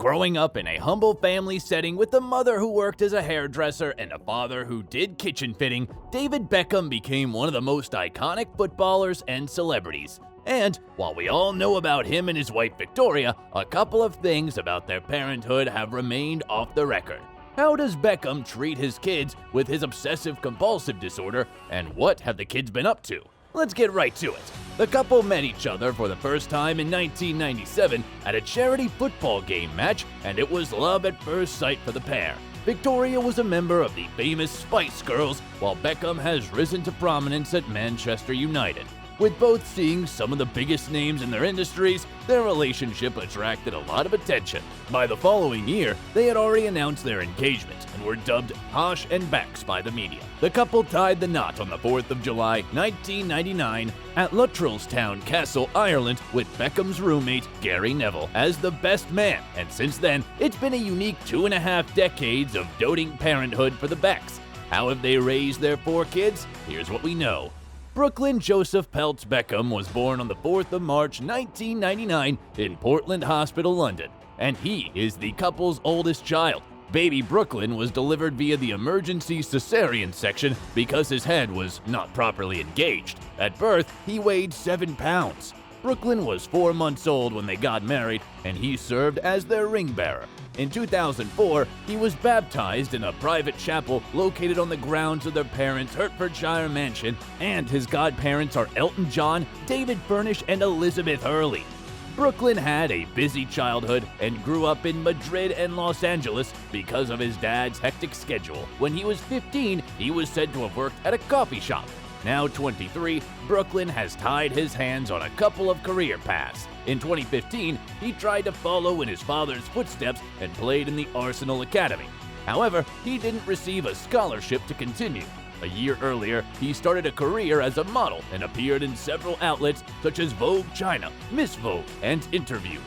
Growing up in a humble family setting with a mother who worked as a hairdresser and a father who did kitchen fitting, David Beckham became one of the most iconic footballers and celebrities. And while we all know about him and his wife Victoria, a couple of things about their parenthood have remained off the record. How does Beckham treat his kids with his obsessive-compulsive disorder, and what have the kids been up to? Let's get right to it. The couple met each other for the first time in 1997 at a charity football game match, and it was love at first sight for the pair. Victoria was a member of the famous Spice Girls, while Beckham has risen to prominence at Manchester United. With both seeing some of the biggest names in their industries, their relationship attracted a lot of attention. By the following year, they had already announced their engagement and were dubbed Posh and Becks by the media. The couple tied the knot on the 4th of July, 1999 at Luttrellstown Castle, Ireland, with Beckham's roommate, Gary Neville, as the best man, and since then, it's been a unique 2.5 decades of doting parenthood for the Becks. How have they raised their 4 kids? Here's what we know. Brooklyn Joseph Peltz Beckham was born on the 4th of March 1999 in Portland Hospital, London, and he is the couple's oldest child. Baby Brooklyn was delivered via the emergency cesarean section because his head was not properly engaged. At birth, he weighed 7 pounds. Brooklyn was 4 months old when they got married, and he served as their ring bearer. In 2004, he was baptized in a private chapel located on the grounds of their parents' Hertfordshire mansion, and his godparents are Elton John, David Furnish, and Elizabeth Hurley. Brooklyn had a busy childhood and grew up in Madrid and Los Angeles because of his dad's hectic schedule. When he was 15, he was said to have worked at a coffee shop. Now 23, Brooklyn has tied his hands on a couple of career paths. In 2015, he tried to follow in his father's footsteps and played in the Arsenal Academy. However, he didn't receive a scholarship to continue. A year earlier, he started a career as a model and appeared in several outlets such as Vogue China, Miss Vogue, and Interview.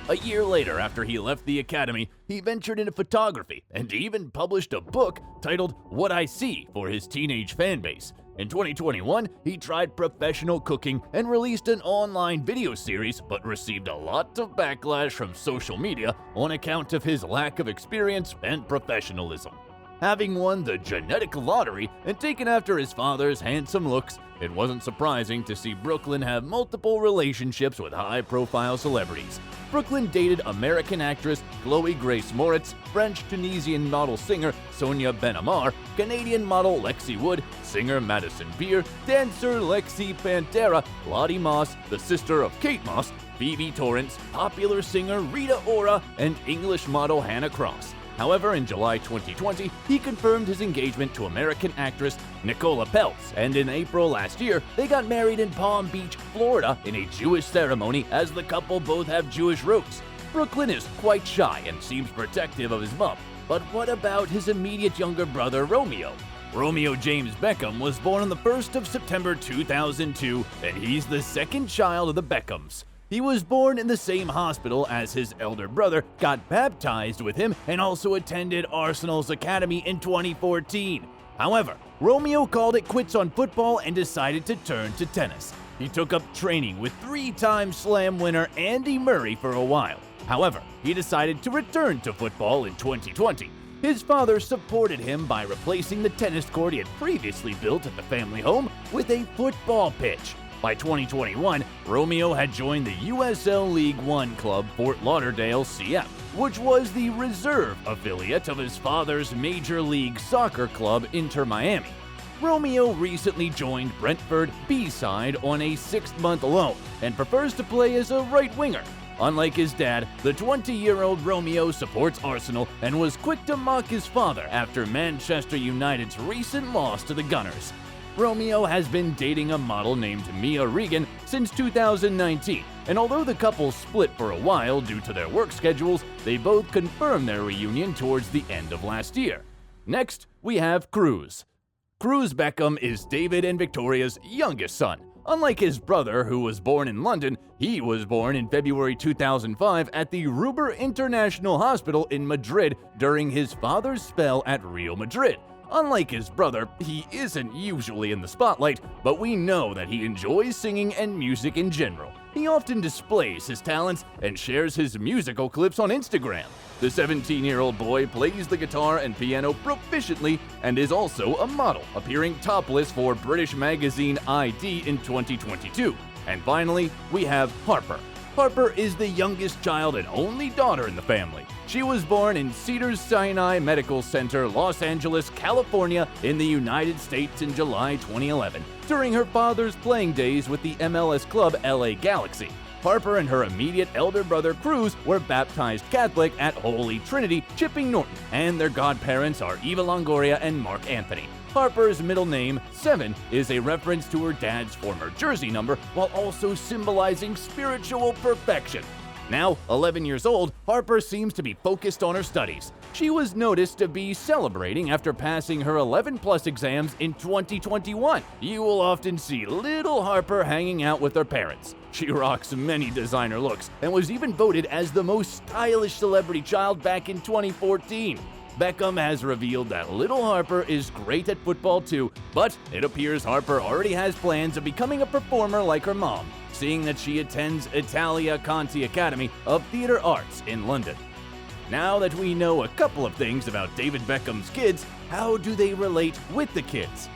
A year later, after he left the academy, he ventured into photography and even published a book titled What I See for his teenage fanbase. In 2021, he tried professional cooking and released an online video series, but received a lot of backlash from social media on account of his lack of experience and professionalism. Having won the genetic lottery and taken after his father's handsome looks, it wasn't surprising to see Brooklyn have multiple relationships with high-profile celebrities. Brooklyn dated American actress Chloe Grace Moretz, French-Tunisian model-singer Sonia Benamar, Canadian model Lexi Wood, singer Madison Beer, dancer Lexi Pantera, Lottie Moss, the sister of Kate Moss, Phoebe Torrance, popular singer Rita Ora, and English model Hannah Cross. However, in July 2020, he confirmed his engagement to American actress Nicola Peltz, and in April last year, they got married in Palm Beach, Florida, in a Jewish ceremony as the couple both have Jewish roots. Brooklyn is quite shy and seems protective of his mom, but what about his immediate younger brother Romeo? Romeo James Beckham was born on the 1st of September 2002, and he's the second child of the Beckhams. He was born in the same hospital as his elder brother, got baptized with him, and also attended Arsenal's academy in 2014. However, Romeo called it quits on football and decided to turn to tennis. He took up training with 3-time slam winner Andy Murray for a while. However, he decided to return to football in 2020. His father supported him by replacing the tennis court he had previously built at the family home with a football pitch. By 2021, Romeo had joined the USL League One club Fort Lauderdale CF, which was the reserve affiliate of his father's Major League Soccer club Inter Miami. Romeo recently joined Brentford B-side on a 6-month loan and prefers to play as a right winger. Unlike his dad, the 20-year-old Romeo supports Arsenal and was quick to mock his father after Manchester United's recent loss to the Gunners. Romeo has been dating a model named Mia Regan since 2019, and although the couple split for a while due to their work schedules, they both confirmed their reunion towards the end of last year. Next, we have Cruz. Cruz Beckham is David and Victoria's youngest son. Unlike his brother, who was born in London, he was born in February 2005 at the Ruber International Hospital in Madrid during his father's spell at Real Madrid. Unlike his brother, he isn't usually in the spotlight, but we know that he enjoys singing and music in general. he often displays his talents and shares his musical clips on Instagram. The 17-year-old boy plays the guitar and piano proficiently and is also a model, appearing topless for British magazine ID in 2022. And finally, we have Harper. Harper is the youngest child and only daughter in the family. She was born in Cedars-Sinai Medical Center, Los Angeles, California, in the United States in July 2011, during her father's playing days with the MLS club LA Galaxy. Harper and her immediate elder brother Cruz were baptized Catholic at Holy Trinity, Chipping Norton, and their godparents are Eva Longoria and Mark Anthony. Harper's middle name, 7, is a reference to her dad's former jersey number, while also symbolizing spiritual perfection. Now 11 years old, Harper seems to be focused on her studies. She was noticed to be celebrating after passing her 11+ exams in 2021. You will often see little Harper hanging out with her parents. She rocks many designer looks and was even voted as the most stylish celebrity child back in 2014. Beckham has revealed that little Harper is great at football too, but it appears Harper already has plans of becoming a performer like her mom, seeing that she attends Italia Conti Academy of Theatre Arts in London. Now that we know a couple of things about David Beckham's kids, how do they relate with the kids?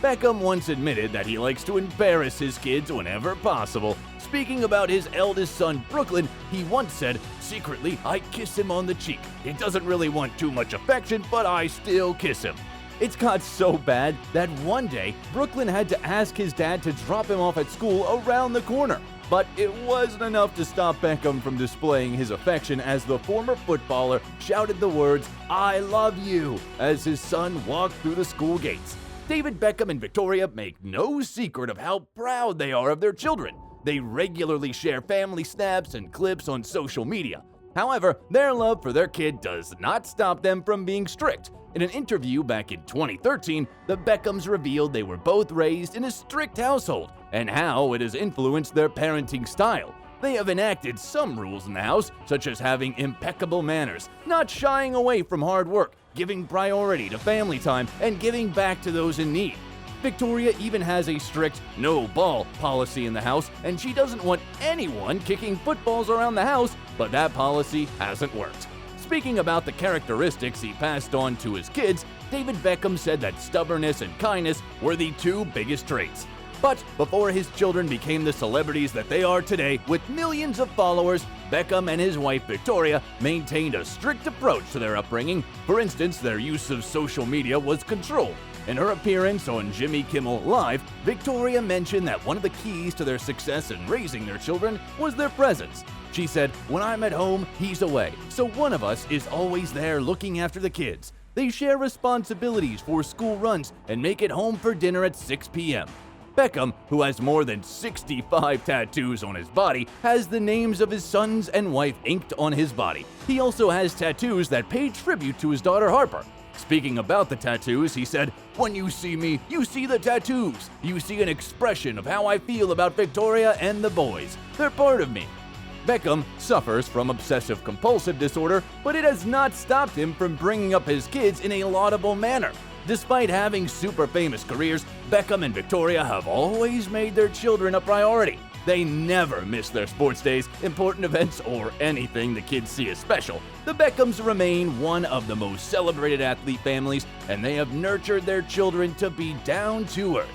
Beckham once admitted that he likes to embarrass his kids whenever possible. Speaking about his eldest son, Brooklyn, he once said, "Secretly, I kiss him on the cheek. He doesn't really want too much affection, but I still kiss him." It's got so bad that one day, Brooklyn had to ask his dad to drop him off at school around the corner. But it wasn't enough to stop Beckham from displaying his affection as the former footballer shouted the words, "I love you," as his son walked through the school gates. David Beckham and Victoria make no secret of how proud they are of their children. They regularly share family snaps and clips on social media. However, their love for their kid does not stop them from being strict. In an interview back in 2013, the Beckhams revealed they were both raised in a strict household and how it has influenced their parenting style. They have enacted some rules in the house, such as having impeccable manners, not shying away from hard work, giving priority to family time, and giving back to those in need. Victoria even has a strict no-ball policy in the house, and she doesn't want anyone kicking footballs around the house, but that policy hasn't worked. Speaking about the characteristics he passed on to his kids, David Beckham said that stubbornness and kindness were the two biggest traits. But before his children became the celebrities that they are today, with millions of followers, Beckham and his wife Victoria maintained a strict approach to their upbringing. For instance, their use of social media was controlled. In her appearance on Jimmy Kimmel Live, Victoria mentioned that one of the keys to their success in raising their children was their presence. She said, "When I'm at home, he's away, so one of us is always there looking after the kids. They share responsibilities for school runs and make it home for dinner at 6 p.m. Beckham, who has more than 65 tattoos on his body, has the names of his sons and wife inked on his body. He also has tattoos that pay tribute to his daughter Harper. Speaking about the tattoos, he said, "When you see me, you see the tattoos. You see an expression of how I feel about Victoria and the boys. They're part of me." Beckham suffers from obsessive-compulsive disorder, but it has not stopped him from bringing up his kids in a laudable manner. Despite having super famous careers, Beckham and Victoria have always made their children a priority. They never miss their sports days, important events, or anything the kids see as special. The Beckhams remain one of the most celebrated athlete families, and they have nurtured their children to be down to earth.